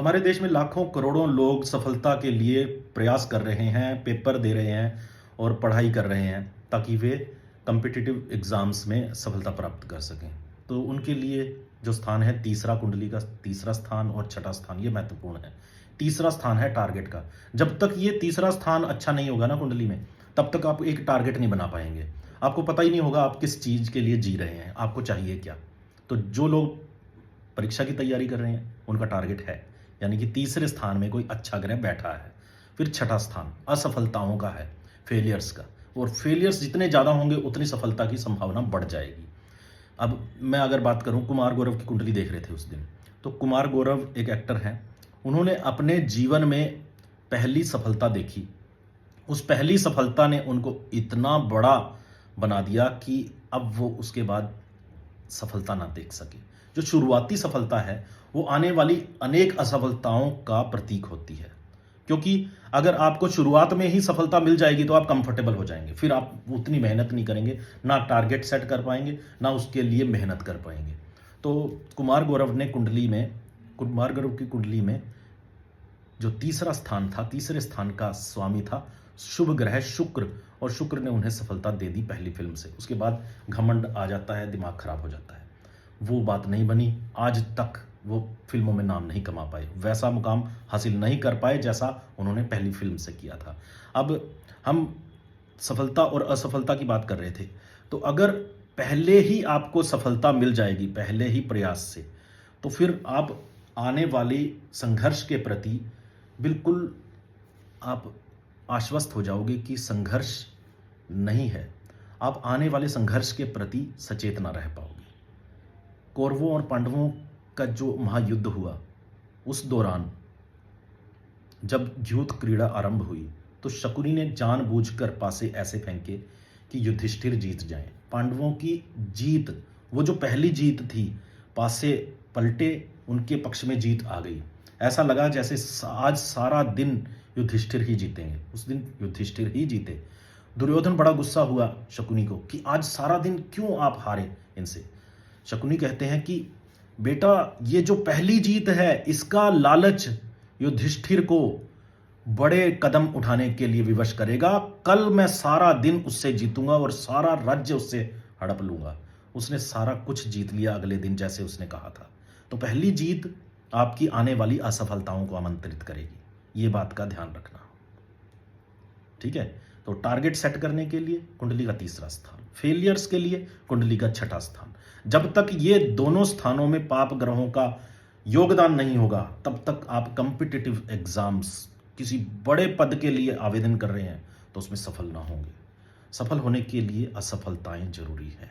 हमारे देश में लाखों करोड़ों लोग सफलता के लिए प्रयास कर रहे हैं, पेपर दे रहे हैं और पढ़ाई कर रहे हैं ताकि वे कॉम्पिटिटिव एग्ज़ाम्स में सफलता प्राप्त कर सकें। तो उनके लिए जो स्थान है तीसरा, कुंडली का तीसरा स्थान और छठा स्थान, ये महत्वपूर्ण है। तीसरा स्थान है टारगेट का। जब तक ये तीसरा स्थान अच्छा नहीं होगा ना कुंडली में, तब तक आप एक टारगेट नहीं बना पाएंगे। आपको पता ही नहीं होगा आप किस चीज़ के लिए जी रहे हैं, आपको चाहिए क्या। तो जो लोग परीक्षा की तैयारी कर रहे हैं उनका टारगेट है, यानी कि तीसरे स्थान में कोई अच्छा ग्रह बैठा है। फिर छठा स्थान असफलताओं का है, फेलियर्स का। और फेलियर्स जितने ज़्यादा होंगे उतनी सफलता की संभावना बढ़ जाएगी। अब मैं अगर बात करूं, कुमार गौरव की कुंडली देख रहे थे उस दिन, तो कुमार गौरव एक एक्टर हैं। उन्होंने अपने जीवन में पहली सफलता देखी। उस पहली सफलता ने उनको इतना बड़ा बना दिया कि अब वो उसके बाद सफलता ना देख सके। जो शुरुआती सफलता है वो आने वाली अनेक असफलताओं का प्रतीक होती है, क्योंकि अगर आपको शुरुआत में ही सफलता मिल जाएगी तो आप कंफर्टेबल हो जाएंगे, फिर आप उतनी मेहनत नहीं करेंगे, ना टारगेट सेट कर पाएंगे, ना उसके लिए मेहनत कर पाएंगे। तो कुमार गौरव की कुंडली में जो तीसरा स्थान था, तीसरे स्थान का स्वामी था शुभ ग्रह शुक्र, और शुक्र ने उन्हें सफलता दे दी पहली फिल्म से। उसके बाद घमंड आ जाता है, दिमाग खराब हो जाता है। वो बात नहीं बनी, आज तक वो फिल्मों में नाम नहीं कमा पाए, वैसा मुकाम हासिल नहीं कर पाए जैसा उन्होंने पहली फिल्म से किया था। अब हम सफलता और असफलता की बात कर रहे थे, तो अगर पहले ही आपको सफलता मिल जाएगी पहले ही प्रयास से, तो फिर आप आने वाली संघर्ष के प्रति बिल्कुल आप आश्वस्त हो जाओगे कि संघर्ष नहीं है। आप आने वाले संघर्ष के प्रति सचेत ना रह पाओगे। कौरवों और पांडवों का जो महायुद्ध हुआ, उस दौरान जब युद्ध क्रीड़ा आरंभ हुई तो शकुनी ने जानबूझकर पासे ऐसे फेंके कि युधिष्ठिर जीत जाएं। पांडवों की जीत, वो जो पहली जीत थी, पासे पलटे, उनके पक्ष में जीत आ गई। ऐसा लगा जैसे आज सारा दिन युधिष्ठिर ही जीतेंगे। उस दिन युधिष्ठिर ही जीते। दुर्योधन बड़ा गुस्सा हुआ शकुनी को कि आज सारा दिन क्यों आप हारे इनसे। शकुनी कहते हैं कि बेटा, ये जो पहली जीत है इसका लालच युधिष्ठिर को बड़े कदम उठाने के लिए विवश करेगा। कल मैं सारा दिन उससे जीतूंगा और सारा राज्य उससे हड़प लूंगा। उसने सारा कुछ जीत लिया अगले दिन, जैसे उसने कहा था। तो पहली जीत आपकी आने वाली असफलताओं को आमंत्रित करेगी, ये बात का ध्यान रखना। ठीक है, तो टारगेट सेट करने के लिए कुंडली का तीसरा स्थान, फेलियर्स के लिए कुंडली का छठा स्थान। जब तक ये दोनों स्थानों में पाप ग्रहों का योगदान नहीं होगा, तब तक आप कॉम्पिटिटिव एग्जाम्स, किसी बड़े पद के लिए आवेदन कर रहे हैं तो उसमें सफल ना होंगे। सफल होने के लिए असफलताएं जरूरी है।